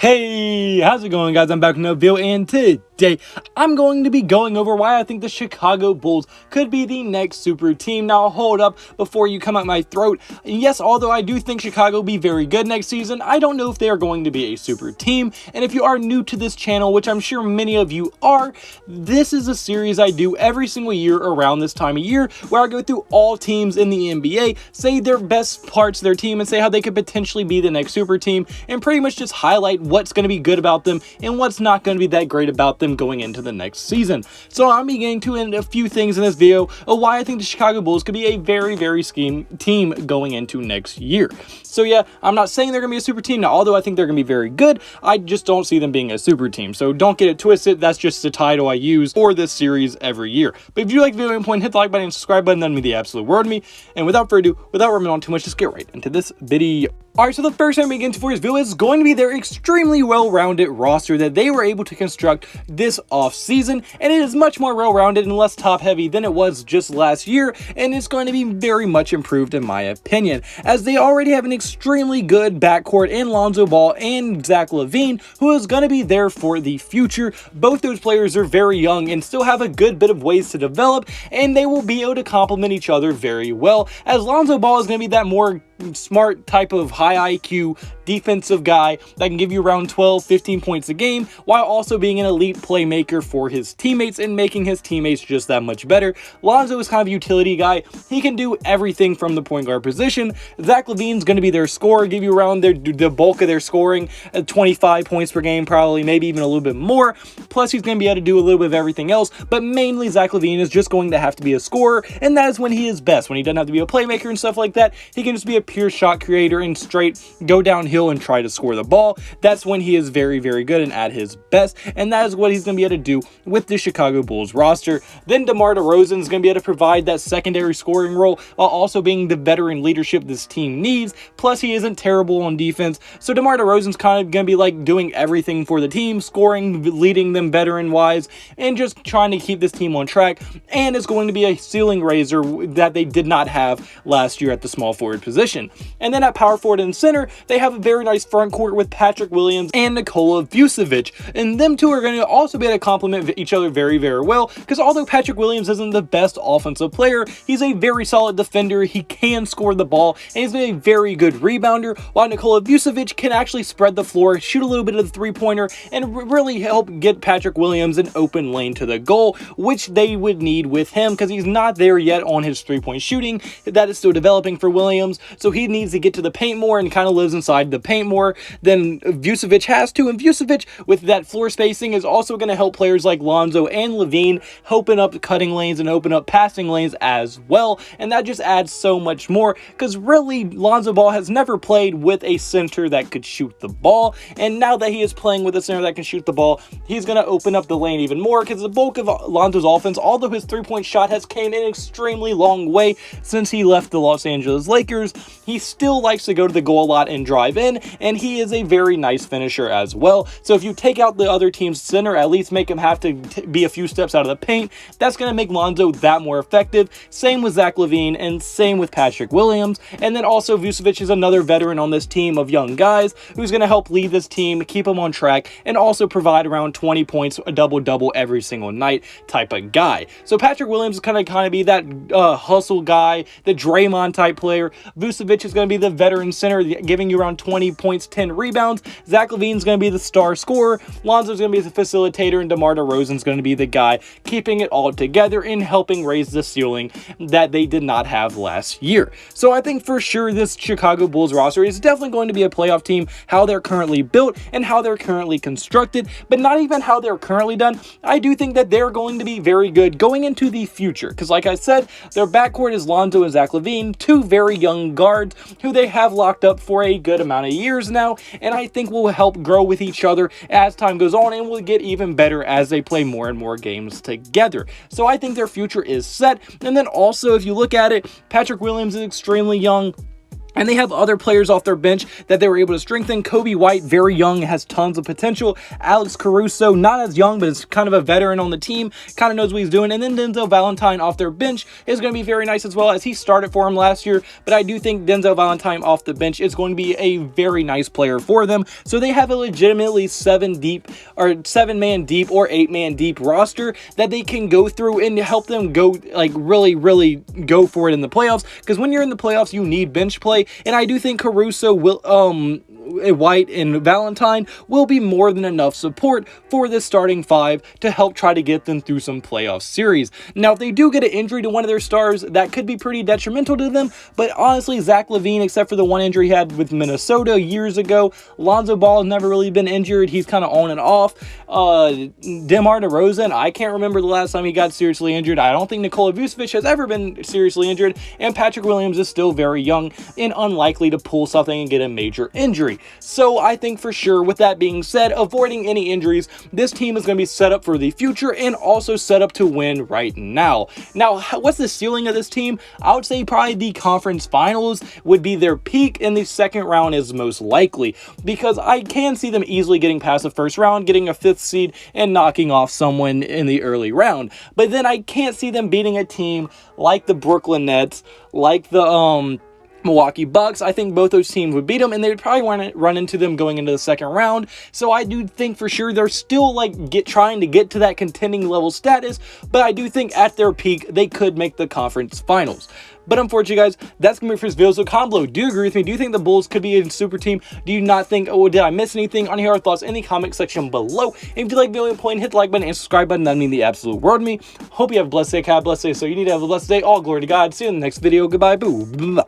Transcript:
Hey, how's it going, guys? I'm back with another video, and today I'm going to be going over why I think the Chicago Bulls could be the next super team. Now, hold up before you come at my throat. Yes, although I do think Chicago will be very good next season, I don't know if they are going to be a super team. And if you are new to this channel, which I'm sure many of you are, this is a series I do every single year around this time of year where I go through all teams in the NBA, say their best parts of their team, and say how they could potentially be the next super team, and pretty much just highlight what's going to be good about them and what's not going to be that great about them going into the next season. So I'm getting to a few things in this video of why I think the Chicago Bulls could be a very scheme team going into next year. So yeah, I'm not saying they're going to be a super team now, although I think they're going to be very good. I just don't see them being a super team. So don't get it twisted. That's just the title I use for this series every year. But if you like the video, hit the like button and subscribe button. That'd mean the absolute world to me. And without further ado, without rambling on too much, just get right into this video. Alright, so the first thing we get into for this video is going to be their extremely well-rounded roster that they were able to construct this off-season, and it is much more well-rounded and less top-heavy than it was just last year, and it's going to be very much improved in my opinion, as they already have an extremely good backcourt in Lonzo Ball and Zach LaVine, who is going to be there for the future. Both those players are very young and still have a good bit of ways to develop, and they will be able to complement each other very well, as Lonzo Ball is going to be that more smart type of high IQ defensive guy that can give you around 12-15 points a game while also being an elite playmaker for his teammates and making his teammates just that much better. Lonzo is kind of a utility guy. He can do everything from the point guard position. Zach LaVine's going to be their scorer, give you around the bulk of their scoring, 25 points per game probably, maybe even a little bit more. Plus he's going to be able to do a little bit of everything else, but mainly Zach LaVine is just going to have to be a scorer, and that is when he is best. When he doesn't have to be a playmaker and stuff like that, he can just be a pure shot creator and straight go downhill and try to score the ball. That's when he is very good and at his best, and that is what he's going to be able to do with the Chicago Bulls roster. Then Demar Derozan is going to be able to provide that secondary scoring role while also being the veteran leadership this team needs. Plus he isn't terrible on defense, so Demar Derozan's kind of going to be like doing everything for the team, scoring, leading them veteran wise, and just trying to keep this team on track, and it's going to be a ceiling raiser that they did not have last year at the small forward position. And then at power forward and center, they have a very nice front court with Patrick Williams and Nikola Vucevic. And them two are going to also be able to complement each other very well, because although Patrick Williams isn't the best offensive player, he's a very solid defender. He can score the ball, and he's a very good rebounder, while Nikola Vucevic can actually spread the floor, shoot a little bit of the three-pointer, and really help get Patrick Williams an open lane to the goal, which they would need with him, because he's not there yet on his three-point shooting. That is still developing for Williams, so he needs to get to the paint more and kind of lives inside the paint more than Vucevic has to. And Vucevic, with that floor spacing, is also going to help players like Lonzo and LaVine open up cutting lanes and open up passing lanes as well. And that just adds so much more, because really Lonzo Ball has never played with a center that could shoot the ball. And now that he is playing with a center that can shoot the ball, he's going to open up the lane even more, because the bulk of Lonzo's offense, although his three-point shot has came in an extremely long way since he left the Los Angeles Lakers, he still likes to go to the goal a lot and drive in, and he is a very nice finisher as well. So if you take out the other team's center, at least make him have to be a few steps out of the paint, that's going to make Lonzo that more effective. Same with Zach LaVine, and same with Patrick Williams. And then also Vucevic is another veteran on this team of young guys who's going to help lead this team, keep them on track, and also provide around 20 points, a double-double every single night type of guy. So Patrick Williams is going to be that hustle guy, the Draymond type player. Vucevic is going to be the veteran center, giving you around 20 points, 10 rebounds. Zach LaVine's going to be the star scorer. Lonzo's going to be the facilitator, and DeMar DeRozan's going to be the guy keeping it all together and helping raise the ceiling that they did not have last year. So I think for sure this Chicago Bulls roster is definitely going to be a playoff team, how they're currently built and how they're currently constructed, but not even how they're currently done. I do think that they're going to be very good going into the future, because like I said, their backcourt is Lonzo and Zach LaVine, two very young guards who they have locked up for a good amount of years now, and I think will help grow with each other as time goes on and will get even better as they play more and more games together. So I think their future is set. And then also, if you look at it, Patrick Williams is extremely young. And they have other players off their bench that they were able to strengthen. Kobe White, very young, has tons of potential. Alex Caruso, not as young, but is kind of a veteran on the team, kind of knows what he's doing. And then Denzel Valentine off their bench is going to be very nice as well, as he started for him last year. But I do think Denzel Valentine off the bench is going to be a very nice player for them. So they have a legitimately 7-man deep or 8-man deep roster that they can go through and help them go, like, really go for it in the playoffs. Because when you're in the playoffs, you need bench play. And I do think Caruso will, White and Valentine will be more than enough support for this starting five to help try to get them through some playoff series. Now, if they do get an injury to one of their stars, that could be pretty detrimental to them. But honestly, Zach LaVine, except for the one injury he had with Minnesota years ago, Lonzo Ball has never really been injured. He's kind of on and off. Demar Derozan, I can't remember the last time he got seriously injured. I don't think Nikola Vucevic has ever been seriously injured. And Patrick Williams is still very young and unlikely to pull something and get a major injury. So I think for sure, with that being said, avoiding any injuries, this team is going to be set up for the future and also set up to win right now. Now, what's the ceiling of this team? I would say probably the conference finals would be their peak, and the second round is most likely, because I can see them easily getting past the first round, getting a 5th seed, and knocking off someone in the early round. But then I can't see them beating a team like the Brooklyn Nets, like the Milwaukee Bucks. I think both those teams would beat them, and they would probably want to run into them going into the second round. So I do think for sure they're still trying to get to that contending level status, but I do think at their peak they could make the conference finals. But unfortunately, guys, that's going to be it for this video. So comment below, do you agree with me? Do you think the Bulls could be a super team? Do you not think, oh, did I miss anything? On your thoughts in the comment section below. And if you like the video, point, hit the like button and subscribe button. That means the absolute world to me. Hope you have a blessed day. Have a blessed day. So you need to have a blessed day. All glory to God. See you in the next video. Goodbye. Boo. Blah.